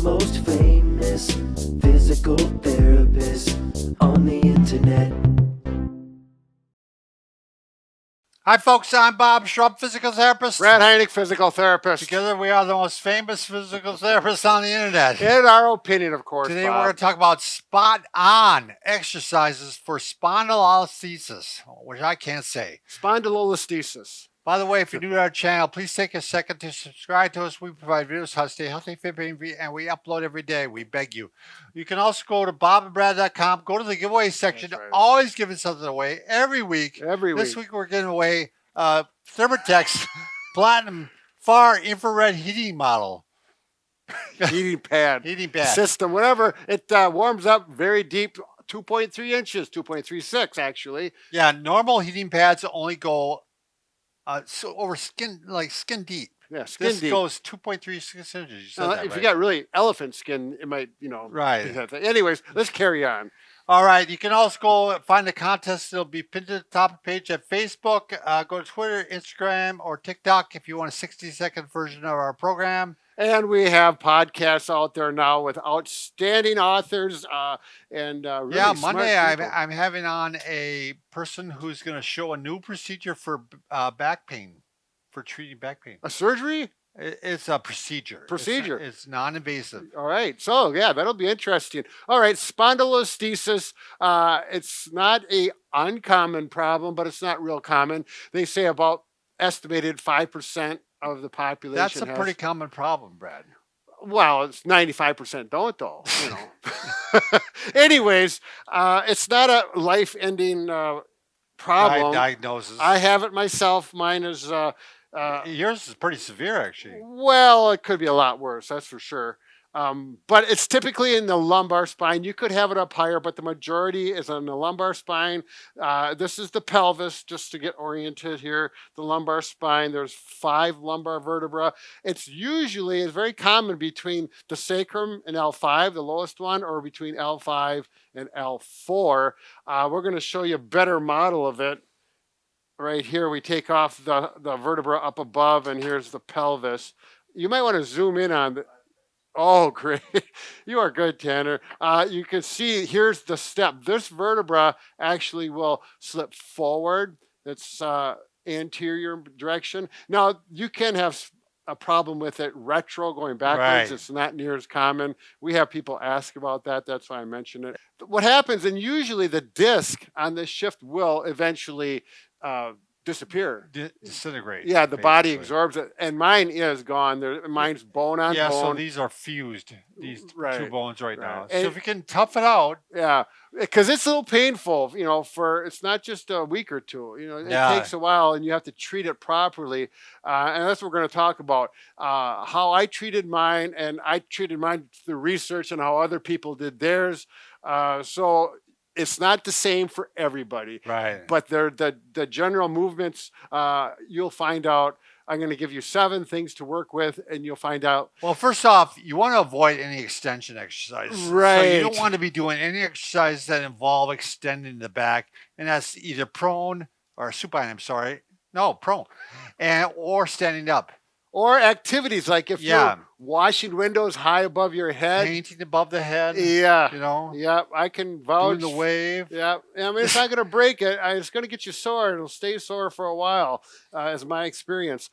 most famous physical therapist on the internet. Hi, folks. I'm Bob Schrupp, physical therapist. Brad Heineck, physical therapist. Together, we are the most famous physical therapists on the internet. In our opinion, of course, Today, Bob. we're going to talk about spot-on exercises for spondylolisthesis, which I can't say. Spondylolisthesis. By the way, if you're new to our channel, please take a second to subscribe to us. We provide videos how to stay healthy, fit, and we upload every day. We beg you. You can also go to bobandbrad.com, go to the giveaway section. That's right. Always giving something away every week. This week, we're giving away Thermotex Platinum far infrared heating model. Heating pad. Heating pad. System, whatever. It warms up very deep, 2.3 inches, 2.36 actually. Yeah, normal heating pads only go so over skin, like skin deep. Yeah, skin this deep. Goes 2.36 inches. You said that, if right? you got really elephant skin, it might, Right. Anyways, let's carry on. All right. You can also go find the contest. It'll be pinned to the top of the page at Facebook. Go to Twitter, Instagram, or TikTok if you want a 60-second version of our program. And we have podcasts out there now with outstanding authors and really yeah. smart Monday, people. I'm having on a person who's going to show a new procedure for back pain, for treating back pain. A surgery? It's a procedure. Procedure. It's non-invasive. All right. So, yeah, that'll be interesting. All right. Spondylolisthesis. It's not a uncommon problem, but it's not real common. They say about estimated 5% of the population. That's a pretty common problem, Brad. Well, it's 95% don't, though. Anyways, it's not a life-ending problem. Diagnosis. I have it myself. Mine is... yours is pretty severe, actually. Well, it could be a lot worse, that's for sure. But it's typically in the lumbar spine. You could have it up higher, but the majority is on the lumbar spine. This is the pelvis, just to get oriented here. The lumbar spine, there's 5 lumbar vertebrae. It's very common between the sacrum and L5, the lowest one, or between L5 and L4. We're going to show you a better model of it. Right here, we take off the vertebra up above, and here's the pelvis. You might want to zoom in on the... Oh, great. You are good, Tanner. You can see here's the step. This vertebra actually will slip forward. It's anterior direction. Now, you can have a problem with it retro, going backwards. Right. It's not near as common. We have people ask about that. That's why I mentioned it. What happens, and usually the disc on this shift will eventually disappear. Disintegrate. Yeah, the body absorbs it. And mine is gone. Mine's bone on bone. Yeah, so these are fused, these right. 2 bones right now. And so if you can tough it out. Yeah, because it's a little painful, it's not just a week or two. It takes a while, and you have to treat it properly. And that's what we're going to talk about. How I treated mine, and I treated mine through research and how other people did theirs. So it's not the same for everybody, right? But they're the general movements. You'll find out. I'm going to give you 7 things to work with, and you'll find out. Well, first off, you want to avoid any extension exercises. Right. So you don't want to be doing any exercises that involve extending the back, and that's either prone or supine. Prone, or standing up. Or activities like if you're washing windows high above your head. Painting above the head. Yeah. Yeah, I can vouch. Doing the wave. Yeah. I mean, it's not going to break it. It's going to get you sore. It'll stay sore for a while, is my experience.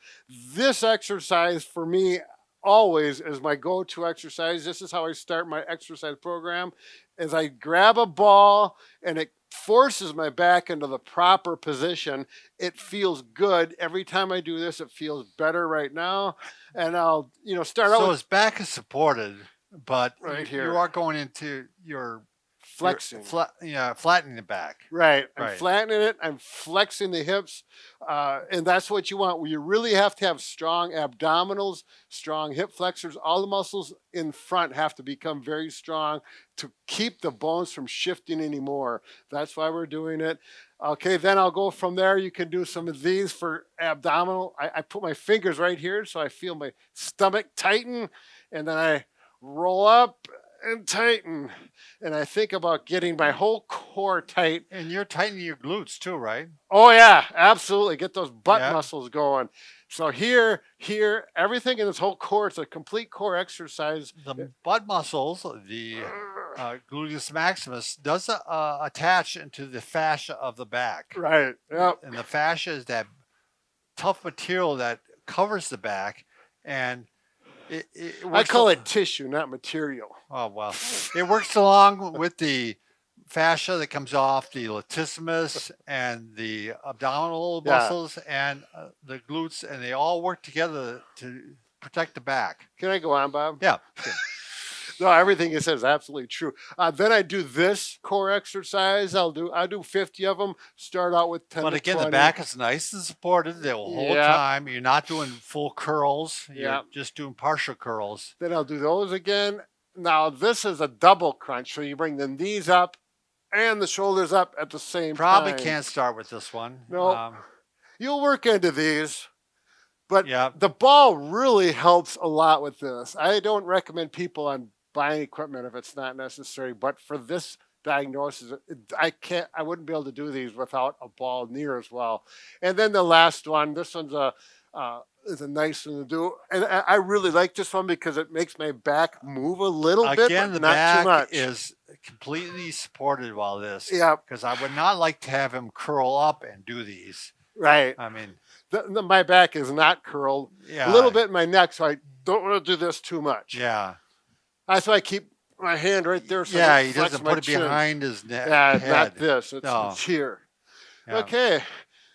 This exercise for me always is my go-to exercise. This is how I start my exercise program, is I grab a ball and it forces my back into the proper position. It feels good. Every time I do this, it feels better right now. And I'll, start out with... So his back is supported, but right here. You are going into your... flexing. Flattening the back. Right. I'm flattening it. I'm flexing the hips. And that's what you want. You really have to have strong abdominals, strong hip flexors. All the muscles in front have to become very strong to keep the bones from shifting anymore. That's why we're doing it. Okay, then I'll go from there. You can do some of these for abdominal. I put my fingers right here so I feel my stomach tighten. And then I roll up and tighten. And I think about getting my whole core tight. And you're tightening your glutes too, right? Oh yeah, absolutely. Get those butt Yeah. muscles going. So here, everything in this whole core, it's a complete core exercise. The butt muscles, the gluteus maximus, does attach into the fascia of the back. Right. Yep. And the fascia is that tough material that covers the back, and it I works call it tissue, not material. Oh well, it works along with the fascia that comes off the latissimus and the abdominal Yeah. muscles and the glutes, and they all work together to protect the back. Can I go on, Bob? Yeah. No, everything you said is absolutely true. Then I do this core exercise. I do 50 of them. Start out with 10 But to again, 20. the back is nice and supported the whole Yeah. time. You're not doing full curls. You're Yeah. just doing partial curls. Then I'll do those again. Now this is a double crunch, so you bring the knees up and the shoulders up at the same Probably time. can't start with this one. No. You'll work into these, but Yeah. the ball really helps a lot with this. I don't recommend people on buying equipment if it's not necessary, but for this diagnosis, I wouldn't be able to do these without a ball near as well. And then the last one, this one's is a nice one to do, and I really like this one because it makes my back move a little bit, Again, but the not back too much. is completely supported while this. Yeah. Because I would not like to have him curl up and do these. Right. I mean, My back is not curled. yeah. A little bit in my neck, so I don't want to do this too much. Yeah. That's why I keep my hand right there. So Yeah, it he flex doesn't my put it chin. behind his neck. Yeah, head. not this. It's No. here. Yeah. Okay.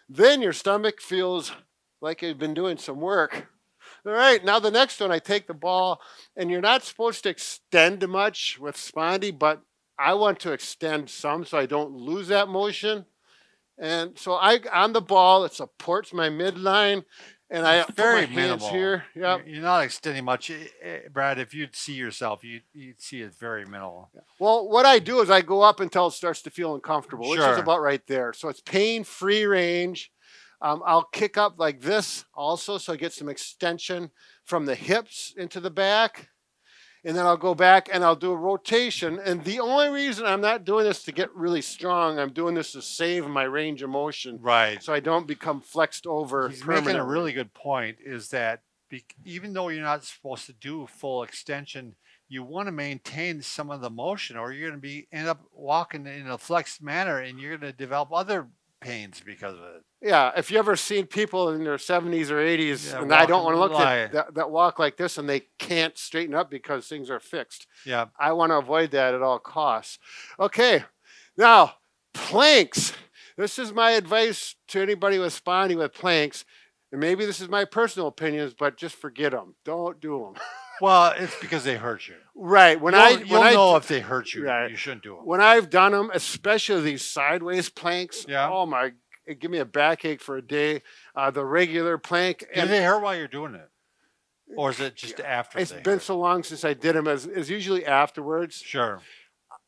Then your stomach feels like you've been doing some work. All right. Now the next one, I take the ball, and you're not supposed to extend much with spondy, but I want to extend some so I don't lose that motion. And so on the ball, it supports my midline, and I put Very my hands minimal. here. Yep. You're not extending much. Brad, if you'd see yourself, you'd see it's very minimal. Well, what I do is I go up until it starts to feel uncomfortable, which Sure. is about right there. So it's pain-free range. I'll kick up like this also, so I get some extension from the hips into the back. And then I'll go back and I'll do a rotation. And the only reason I'm not doing this to get really strong, I'm doing this to save my range of motion, Right. so I don't become flexed over He's permanently. making a really good point, is that even though you're not supposed to do full extension, you want to maintain some of the motion, or you're going to end up walking in a flexed manner, and you're going to develop other pains because of it. Yeah, if you ever seen people in their 70s or 80s, Yeah, and I don't want to walking look like- at that walk like this and they can't straighten up because things are fixed. Yeah. I want to avoid that at all costs. Okay, now planks. This is my advice to anybody with spondy with planks. And maybe this is my personal opinions, but just forget them. Don't do them. Well, it's because they hurt you. Right. When You'll I know if they hurt you. Right. You shouldn't do them. when I've done them, especially these sideways planks, Yeah. oh my, it give me a backache for a day. The regular plank, Do they hurt while you're doing it? Or is it just after it's they been hurt? so long since I did them, as usually afterwards. Sure.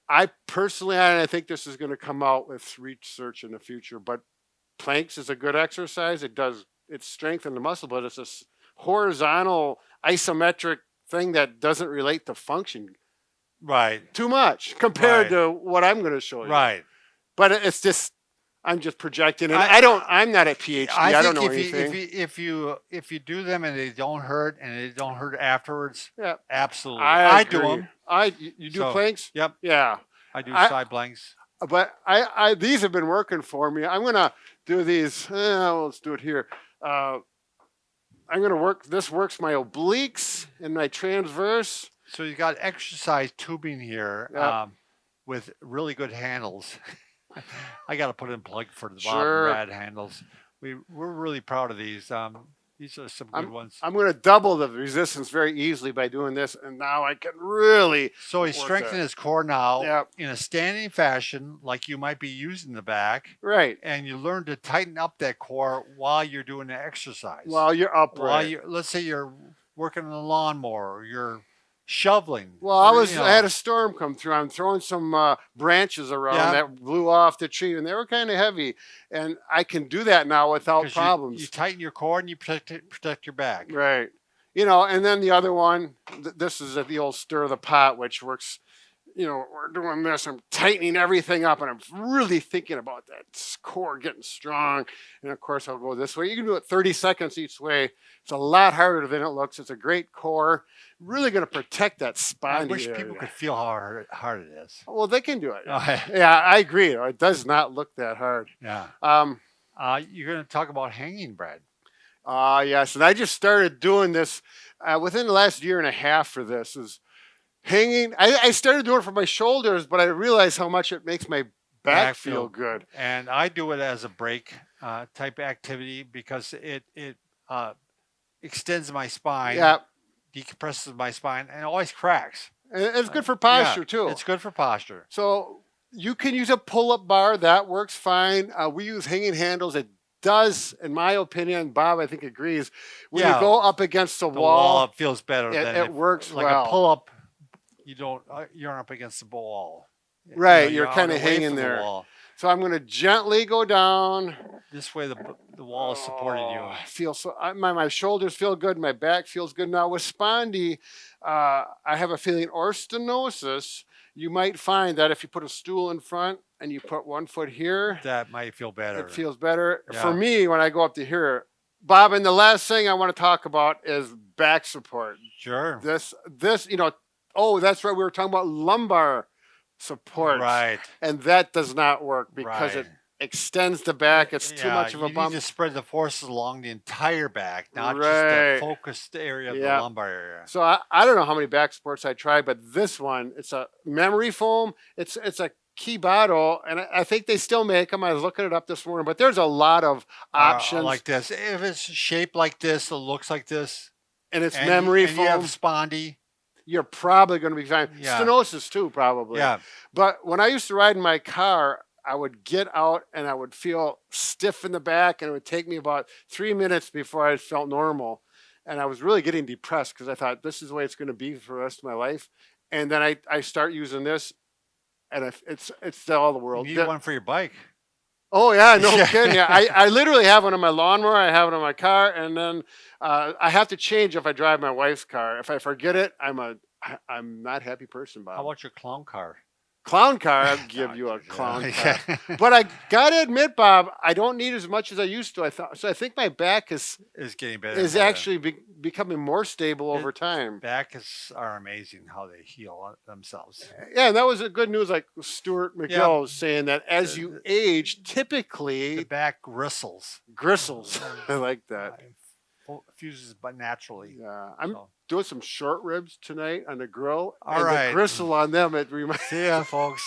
I personally, and I think this is going to come out with research in the future, but planks is a good exercise. It strengthens the muscle, but it's a horizontal isometric thing that doesn't relate to function Right. too much compared Right. to what I'm going to show you. Right. But it's just, I'm just projecting, and I- I'm not a PhD. I don't know think anything. if you do them and they don't hurt and they don't hurt afterwards, Yeah. absolutely. I do agree. them. You do So, planks? Yep. Yeah. I do I- side blanks. But these have been working for me. I'm gonna do these. Let's do it here. I'm gonna work. This works my obliques and my transverse. So you got exercise tubing here Yep. with really good handles. I got to put in plug for the Sure. Bob and Brad handles. We're really proud of these. These are some good ones. I'm gonna double the resistance very easily by doing this, and now I can really. So he's work strengthening that. his core now Yep. in a standing fashion, like you might be using the back, Right. and you learn to tighten up that core while you're doing the exercise. While you're upright. While you, let's say you're working on a lawnmower, or you're shoveling. Well, I or, you know, had a storm come through. I'm throwing some branches around Yeah. that blew off the tree, and they were kind of heavy. And I can do that now without 'cause problems. You tighten your core and you protect your back. Right. And then the other one, this is the old stir of the pot, which works we're doing this. I'm tightening everything up, and I'm really thinking about that core getting strong. And of course, I'll go this way. You can do it 30 seconds each way. It's a lot harder than it looks. It's a great core. Really going to protect that I spondy wish area. people could feel how hard it is. Well, they can do it. Oh, Yeah, I agree. It does not look that hard. yeah. Um, You're going to talk about hanging bread. yes, and I just started doing this within the last year and a half for this. Is hanging. I started doing it for my shoulders, but I realized how much it makes my back feel good. And I do it as a break type activity because it extends my spine, Yeah, decompresses my spine, and it always cracks. and it's good for posture too. It's good for posture. So you can use a pull-up bar. That works fine. We use hanging handles. It does, in my opinion, Bob, I think agrees. When you go up against the wall, it feels better. it works like well. a pull up. You're up against the wall. Right, you're kind of away hanging from the there. wall. So I'm going to gently go down. This way, the wall has supported you. I feel so. My shoulders feel good. My back feels good. Now with spondy, I have a feeling, or stenosis, you might find that if you put a stool in front and you put one foot here, That might feel better. it feels better. Yeah. For me, when I go up to here, Bob, and the last thing I want to talk about is back support. Sure. This, oh, that's right. We were talking about lumbar support. Right. And that does not work because it extends the back. It's too much of a You bump. need to spread the forces along the entire back, not just Right. the focused area of the Yeah. lumbar area. So I don't know how many back supports I tried, but this one, it's a memory foam. It's a Kibado, and I think they still make them. I was looking it up this morning, but there's a lot of options. Like this. If it's shaped like this, it looks like this. and it's and memory and you have foam. spondy. You're probably going to be fine. Yeah. Stenosis too, probably. Yeah. But when I used to ride in my car, I would get out and I would feel stiff in the back, and it would take me about 3 minutes before I felt normal. And I was really getting depressed because I thought this is the way it's going to be for the rest of my life. And then I start using this, and it's all the world. You need one for your bike. Oh yeah, no Yeah. kidding. Yeah, I literally have one on my lawnmower. I have it on my car, and then I have to change if I drive my wife's car. If I forget it, I'm not a happy person, Bob. How about your clown car? Clown car? I'd give you a clown car. But I gotta admit, Bob, I don't need as much as I used to. I think my back is Getting better. is actually becoming more stable over time. Backs are amazing how they heal themselves. Yeah, and that was a good news. Like Stuart McGill was saying that as you age, The typically back gristles. gristles. I like that. Fuses but naturally. Yeah, I'm So. doing some short ribs tonight on the grill. All and right. the gristle on them. It reminds. See ya, folks.